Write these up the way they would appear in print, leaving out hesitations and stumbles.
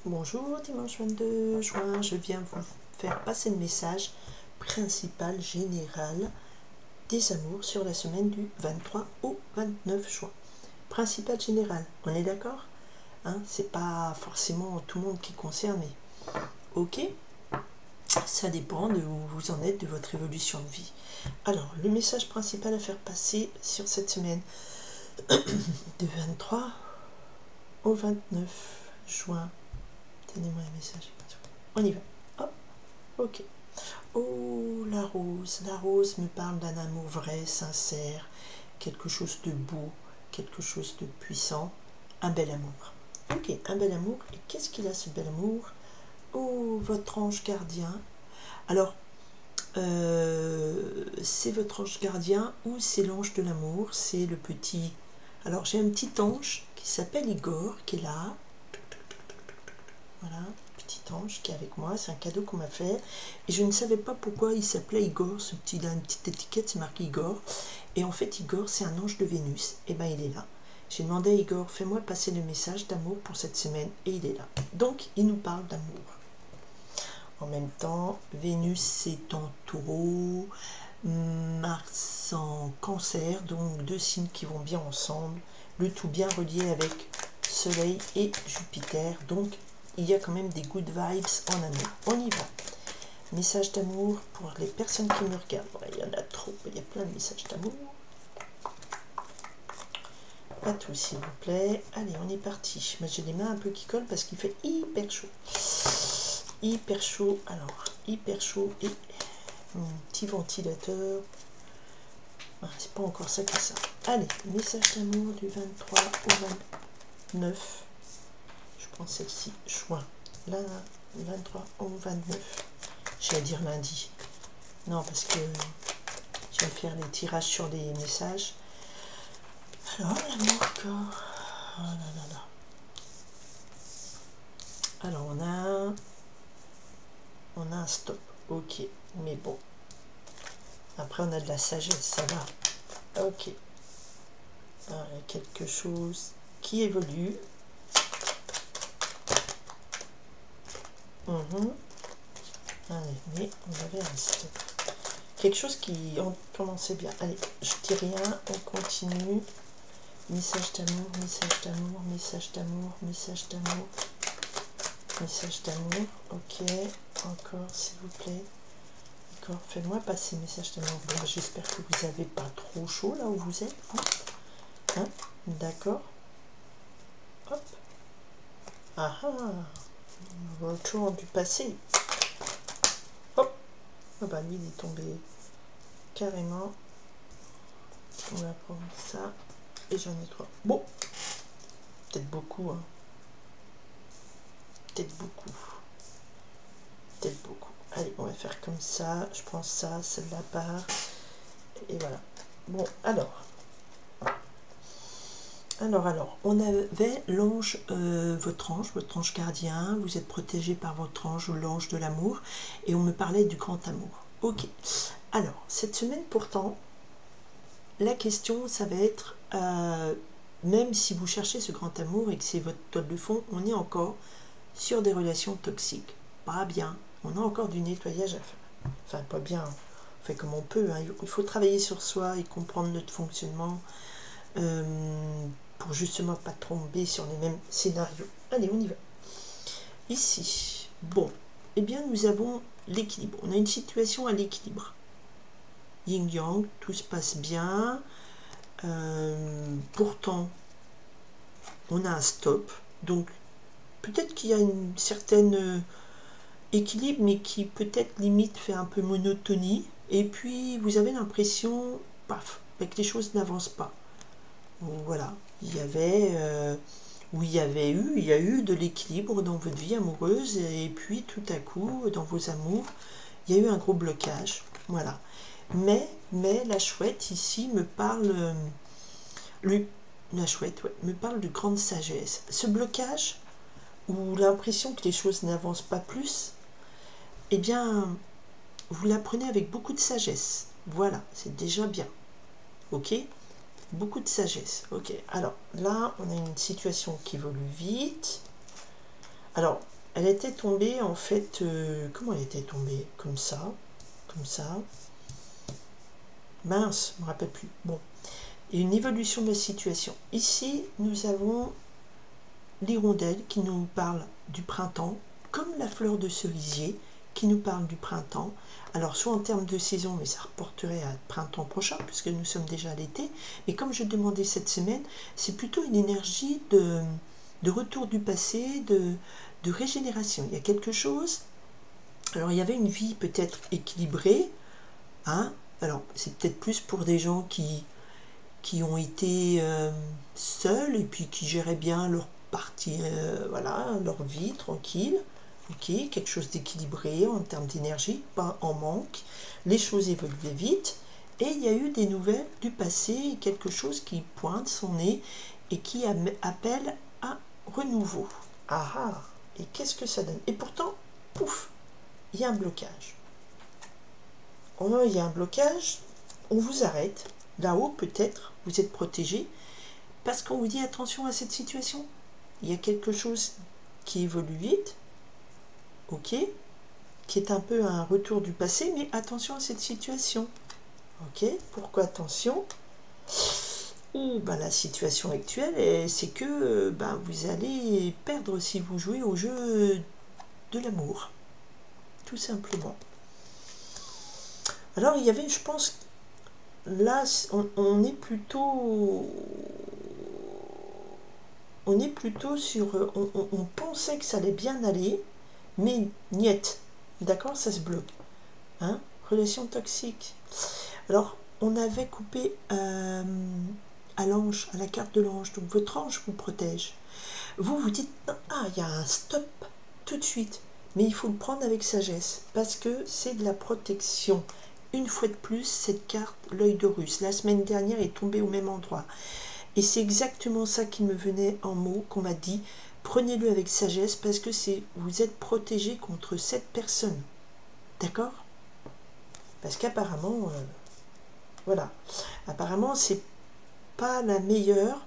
Bonjour, dimanche 22 juin, je viens vous faire passer le message principal général des amours sur la semaine du 23 au 29 juin. Principal général, on est d'accord, hein, c'est pas forcément tout le monde qui est concerné. Ok, ça dépend de où vous en êtes de votre évolution de vie. Alors, le message principal à faire passer sur cette semaine du 23 au 29 juin. Donnez-moi un message. On y va. Hop. Ok. Oh, la rose me parle d'un amour vrai, sincère, quelque chose de beau, quelque chose de puissant, un bel amour. Ok, un bel amour. Et qu'est-ce qu'il a ce bel amour? Oh, votre ange gardien. Alors, c'est votre ange gardien ou c'est l'ange de l'amour, c'est le petit... Alors, j'ai un petit ange qui s'appelle Igor, qui est là. Voilà, petit ange qui est avec moi, c'est un cadeau qu'on m'a fait. Et je ne savais pas pourquoi il s'appelait Igor, ce petit, il a une petite étiquette, c'est marqué Igor. Et en fait, Igor, c'est un ange de Vénus. Et bien, il est là. J'ai demandé à Igor, fais-moi passer le message d'amour pour cette semaine. Et il est là. Donc, il nous parle d'amour. En même temps, Vénus, c'est en taureau, Mars en cancer, donc deux signes qui vont bien ensemble. Le tout bien relié avec Soleil et Jupiter. Donc, il y a quand même des good vibes en amour. On y va. Message d'amour pour les personnes qui me regardent. Ouais, il y en a trop, il y a plein de messages d'amour. Pas tous, s'il vous plaît. Allez, on est parti. Mais j'ai les mains un peu qui collent parce qu'il fait hyper chaud. Hyper chaud. Alors, hyper chaud et mon petit ventilateur. Ah, c'est pas encore ça que ça. Allez, message d'amour du 23 au 29. Je prends celle-ci, juin. Là, 23 au 29. J'allais dire lundi. Non, parce que je vais faire les tirages sur les messages. Alors, l'amour corps. Oh là là là. Alors, on a un stop. Ok, mais bon. Après, on a de la sagesse, ça va. Ok. Alors, il y a quelque chose qui évolue. Allez, mais on avait un stop. Quelque chose qui commençait bien. Allez, je dis rien, on continue. Message d'amour, message d'amour, message d'amour, message d'amour, message d'amour. Ok, encore s'il vous plaît. D'accord, faites-moi passer message d'amour. Bon, j'espère que vous n'avez pas trop chaud là où vous êtes. Hein, d'accord. Hop. Ah ah. Retour du passé. Hop. Ah bah lui il est tombé carrément. On va prendre ça. Et j'en ai trois. Bon. Peut-être beaucoup, hein. Peut-être beaucoup. Peut-être beaucoup. Allez, on va faire comme ça. Je prends ça, celle-là part. Et voilà. Bon, alors. On avait l'ange, votre ange gardien. Vous êtes protégé par votre ange ou l'ange de l'amour. Et on me parlait du grand amour. Ok. Alors, cette semaine, pourtant, la question, ça va être, même si vous cherchez ce grand amour et que c'est votre toile de fond, on est encore sur des relations toxiques. Pas bien. On a encore du nettoyage à faire. Enfin, pas bien. On fait comme on peut. Hein. Il faut travailler sur soi et comprendre notre fonctionnement pour justement pas tomber sur les mêmes scénarios. Allez, on y va. Ici, bon, eh bien, nous avons l'équilibre. On a une situation à l'équilibre. Yin-yang, tout se passe bien. Pourtant, on a un stop. Donc, peut-être qu'il y a une certaine équilibre, mais qui peut-être limite fait un peu monotonie. Et puis, vous avez l'impression, paf, que les choses n'avancent pas. Voilà, il y a eu de l'équilibre dans votre vie amoureuse, et puis tout à coup, dans vos amours, il y a eu un gros blocage. Voilà. Mais la chouette ici me parle, la chouette, ouais, me parle de grande sagesse. Ce blocage, ou l'impression que les choses n'avancent pas plus, eh bien, vous la prenez avec beaucoup de sagesse. Voilà, c'est déjà bien. Ok ? Beaucoup de sagesse. Ok, alors là, on a une situation qui évolue vite. Alors, Elle était tombée, en fait, comment elle était tombée? Comme ça, mince, je ne me rappelle plus. Bon, et une évolution de la situation. Ici, nous avons l'hirondelle qui nous parle du printemps, comme la fleur de cerisier qui nous parle du printemps. Alors, soit en termes de saison, mais ça reporterait à printemps prochain, puisque nous sommes déjà à l'été. Mais comme je demandais cette semaine, c'est plutôt une énergie de retour du passé, de régénération. Il y a quelque chose. Alors, il y avait une vie peut-être équilibrée. Hein, alors, c'est peut-être plus pour des gens qui ont été seuls et puis qui géraient bien leur partie, voilà, leur vie tranquille. Ok, quelque chose d'équilibré en termes d'énergie, pas en manque. Les choses évoluaient vite et il y a eu des nouvelles du passé, quelque chose qui pointe son nez et qui appelle à renouveau. Ah ah, et qu'est-ce que ça donne? Et pourtant, pouf, il y a un blocage. Oh, il y a un blocage, on vous arrête. Là-haut, peut-être, vous êtes protégé, parce qu'on vous dit attention à cette situation. Il y a quelque chose qui évolue vite, ok, qui est un peu un retour du passé, mais attention à cette situation. Ok, pourquoi attention? Ou ben, la situation actuelle, c'est que ben, vous allez perdre si vous jouez au jeu de l'amour. Tout simplement. Alors, il y avait, je pense, là, on est plutôt sur... On pensait que ça allait bien aller, mais niet. D'accord, ça se bloque. Hein, relation toxique. Alors, on avait coupé à l'ange, à la carte de l'ange. Donc, votre ange vous protège. Vous vous dites, ah, il y a un stop tout de suite. Mais il faut le prendre avec sagesse, parce que c'est de la protection. Une fois de plus, cette carte, l'œil de Russe, la semaine dernière, est tombée au même endroit. Et c'est exactement ça qui me venait en mots, qu'on m'a dit, prenez-le avec sagesse, parce que vous êtes protégé contre cette personne. D'accord? Parce qu'apparemment, voilà, apparemment, c'est pas la meilleure.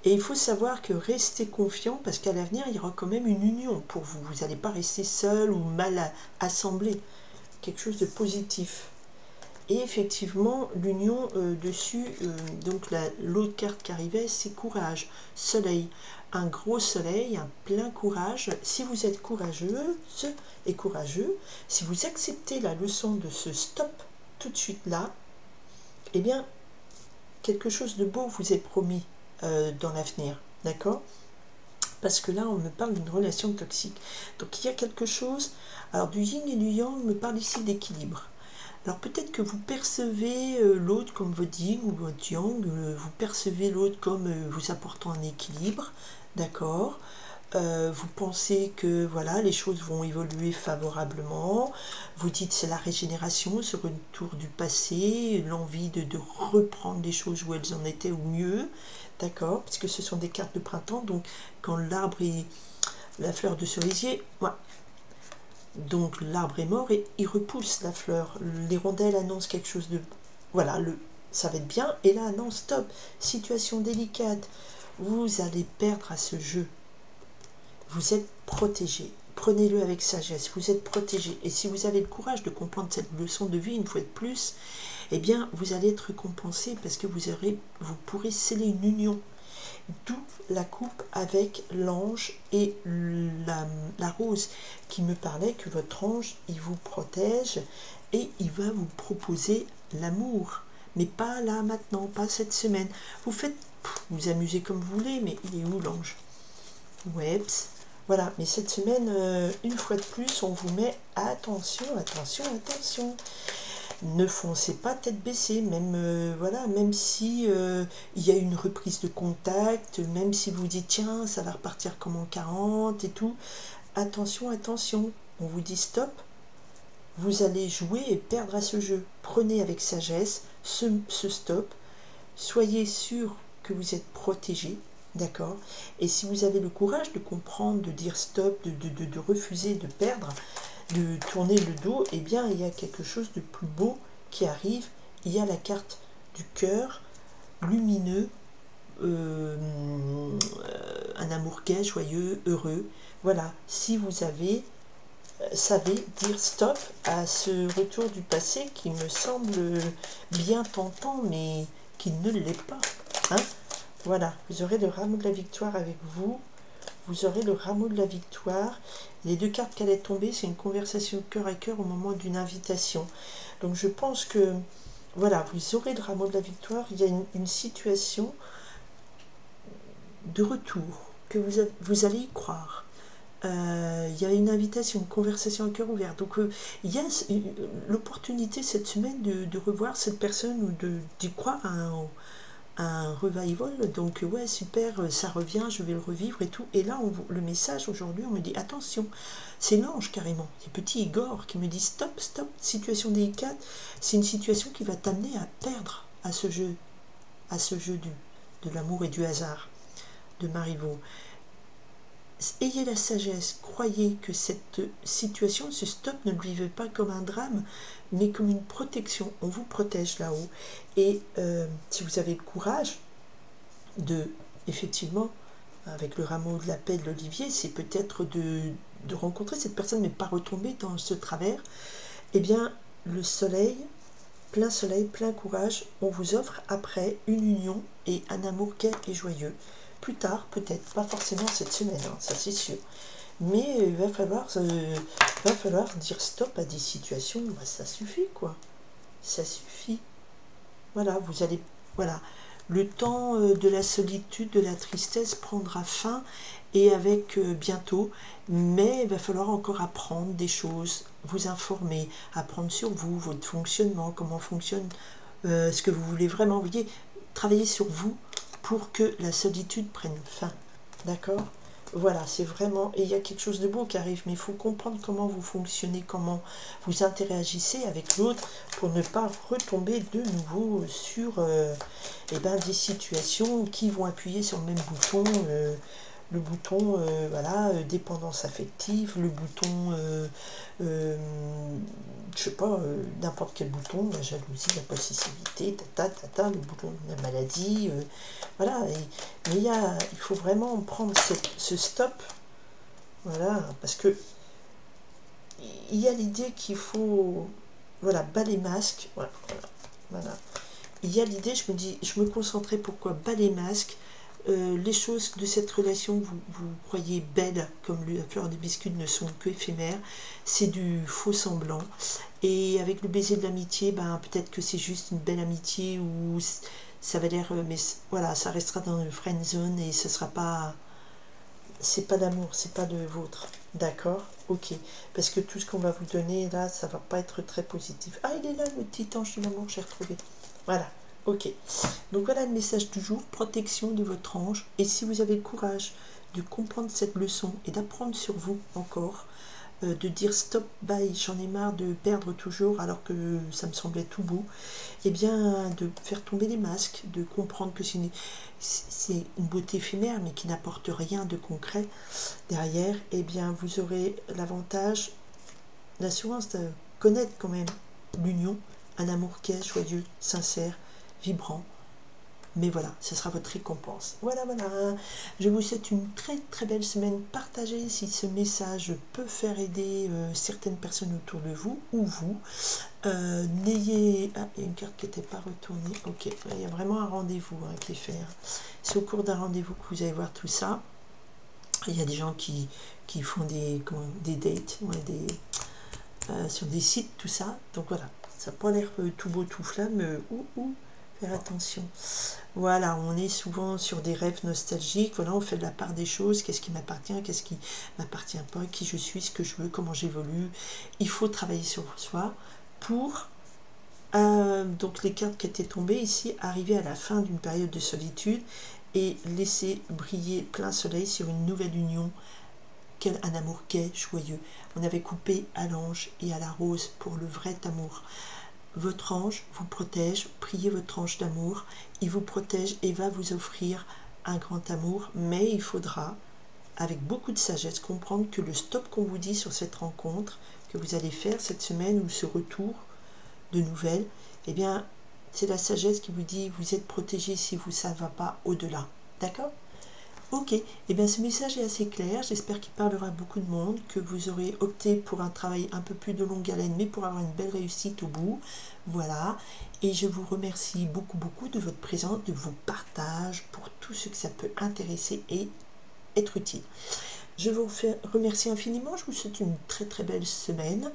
Et il faut savoir que restez confiant, parce qu'à l'avenir, il y aura quand même une union pour vous. Vous n'allez pas rester seul ou mal assemblé. Quelque chose de positif. Et effectivement, l'union dessus, donc l'autre carte qui arrivait, c'est courage, soleil. Un gros soleil, un plein courage. Si vous êtes courageuse et courageux, si vous acceptez la leçon de ce stop tout de suite là, eh bien, quelque chose de beau vous est promis dans l'avenir. D'accord ? Parce que là, on me parle d'une relation toxique. Donc, il y a quelque chose... Alors, du yin et du yang, on me parle ici d'équilibre. Alors peut-être que vous percevez l'autre comme votre yin ou votre yang, vous percevez l'autre comme vous apportant un équilibre, d'accord, vous pensez que voilà, les choses vont évoluer favorablement, vous dites c'est la régénération, ce retour du passé, l'envie de reprendre les choses où elles en étaient ou mieux, d'accord, parce que ce sont des cartes de printemps, donc quand l'arbre est la fleur de cerisier, voilà. Donc l'arbre est mort et il repousse la fleur. L'hirondelle annonce quelque chose de... Voilà, ça va être bien. Et là, non, stop. Situation délicate. Vous allez perdre à ce jeu. Vous êtes protégé. Prenez-le avec sagesse. Vous êtes protégé. Et si vous avez le courage de comprendre cette leçon de vie une fois de plus, eh bien, vous allez être récompensé parce que vous pourrez sceller une union. D'où la coupe avec l'ange et la rose qui me parlait que votre ange, il vous protège et il va vous proposer l'amour. Mais pas là, maintenant, pas cette semaine. Vous amusez comme vous voulez, mais il est où l'ange? Ouais, voilà, mais cette semaine, une fois de plus, on vous met attention, attention, attention. Ne foncez pas tête baissée, même voilà, même si il y a une reprise de contact, même si vous dites tiens ça va repartir comme en 40 et tout, attention, attention, on vous dit stop, vous allez jouer et perdre à ce jeu. Prenez avec sagesse ce stop, soyez sûr que vous êtes protégé, d'accord, et si vous avez le courage de comprendre, de dire stop, de refuser de perdre, de tourner le dos, eh bien il y a quelque chose de plus beau qui arrive. Il y a la carte du cœur lumineux, un amour gai, joyeux, heureux. Voilà, si vous avez, savez dire stop à ce retour du passé qui me semble bien tentant, mais qui ne l'est pas. Hein? Voilà, vous aurez le rameau de la victoire avec vous. Vous aurez le rameau de la victoire. Les deux cartes qui allaient tomber, c'est une conversation cœur à cœur au moment d'une invitation. Donc je pense que, voilà, vous aurez le rameau de la victoire. Il y a une situation de retour, que vous allez y croire. Il y a une invitation, une conversation à cœur ouvert. Donc il y a l'opportunité cette semaine de revoir cette personne ou d'y croire à un revival. Donc ouais, super, ça revient, je vais le revivre et tout. Et là, le message aujourd'hui, on me dit attention, c'est l'ange carrément, c'est petit Igor qui me dit stop, stop, situation délicate. C'est une situation qui va t'amener à perdre à ce jeu de l'amour et du hasard de Marivaux. Ayez la sagesse, croyez que cette situation, ce stop, ne le vivez pas comme un drame, mais comme une protection. On vous protège là-haut. Et si vous avez le courage de, effectivement, avec le rameau de la paix de l'olivier, c'est peut-être de rencontrer cette personne, mais pas retomber dans ce travers. Eh bien, le soleil, plein courage, on vous offre après une union et un amour gai et joyeux. Plus tard, peut-être, pas forcément cette semaine, hein, ça c'est sûr. Mais il va falloir dire stop à des situations, bah, ça suffit quoi. Ça suffit. Voilà, vous allez, voilà. Le temps de la solitude, de la tristesse prendra fin et avec bientôt, mais il va falloir encore apprendre des choses, vous informer, apprendre sur vous, votre fonctionnement, comment fonctionne ce que vous voulez vraiment. Vous voyez, travailler sur vous pour que la solitude prenne fin. D'accord? Voilà, c'est vraiment... Et il y a quelque chose de beau qui arrive, mais il faut comprendre comment vous fonctionnez, comment vous interagissez avec l'autre pour ne pas retomber de nouveau sur des situations qui vont appuyer sur le même bouton, le bouton dépendance affective, le bouton je sais pas, n'importe quel bouton, la jalousie, la possessivité, le bouton de la maladie, voilà, mais il faut vraiment prendre ce stop, voilà, parce que il y a l'idée qu'il faut, voilà, bas les masques, voilà. Il y a l'idée, je me concentrais pourquoi bas les masques, les choses de cette relation que vous croyez belles, comme la fleur des biscuits, ne sont que éphémères, c'est du faux semblant. Et avec le baiser de l'amitié, peut-être que c'est juste une belle amitié où ça va l'air, mais voilà, ça restera dans le friend zone et ce sera pas, c'est pas d'amour, c'est pas de vôtre, d'accord? Ok, parce que tout ce qu'on va vous donner là, ça va pas être très positif. Ah, il est là, le petit ange de l'amour, j'ai retrouvé. Voilà. Ok, donc voilà le message du jour, protection de votre ange. Et si vous avez le courage de comprendre cette leçon et d'apprendre sur vous encore, de dire stop, bye, j'en ai marre de perdre toujours alors que ça me semblait tout beau, et bien de faire tomber les masques, de comprendre que c'est une beauté éphémère mais qui n'apporte rien de concret derrière, et bien vous aurez l'avantage, l'assurance de connaître quand même l'union, un amour qui est joyeux, sincère, vibrant, mais voilà, ce sera votre récompense. Voilà, je vous souhaite une très très belle semaine. Partagez si ce message peut faire aider certaines personnes autour de vous ou vous. N'ayez... Ah, il y a une carte qui n'était pas retournée. Ok, il y a vraiment un rendez-vous qui est fait. C'est au cours d'un rendez-vous que vous allez voir tout ça. Il y a des gens qui font des dates, sur des sites, tout ça. Donc voilà, ça n'a pas l'air tout beau, tout flamme. Faire attention. Voilà, on est souvent sur des rêves nostalgiques. Voilà, on fait de la part des choses. Qu'est-ce qui m'appartient, qu'est-ce qui m'appartient pas, qui je suis, ce que je veux, comment j'évolue. Il faut travailler sur soi pour, donc les cartes qui étaient tombées ici, arriver à la fin d'une période de solitude et laisser briller plein soleil sur une nouvelle union. Quel un amour gai, joyeux. On avait coupé à l'ange et à la rose pour le vrai amour. Votre ange vous protège, priez votre ange d'amour, il vous protège et va vous offrir un grand amour, mais il faudra, avec beaucoup de sagesse, comprendre que le stop qu'on vous dit sur cette rencontre que vous allez faire cette semaine ou ce retour de nouvelles, eh bien, c'est la sagesse qui vous dit vous êtes protégé si vous, ça ne va pas au-delà. D'accord? Ok, et eh bien ce message est assez clair, j'espère qu'il parlera à beaucoup de monde, que vous aurez opté pour un travail un peu plus de longue haleine, mais pour avoir une belle réussite au bout. Voilà, et je vous remercie beaucoup de votre présence, de vos partages, pour tout ce que ça peut intéresser et être utile. Je vous remercie infiniment, je vous souhaite une très belle semaine,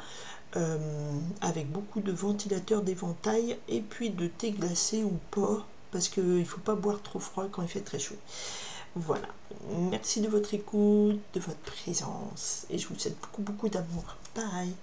avec beaucoup de ventilateurs d'éventail, et puis de thé glacé ou pas, parce qu'il ne faut pas boire trop froid quand il fait très chaud. Voilà, merci de votre écoute, de votre présence, et je vous souhaite beaucoup d'amour. Bye.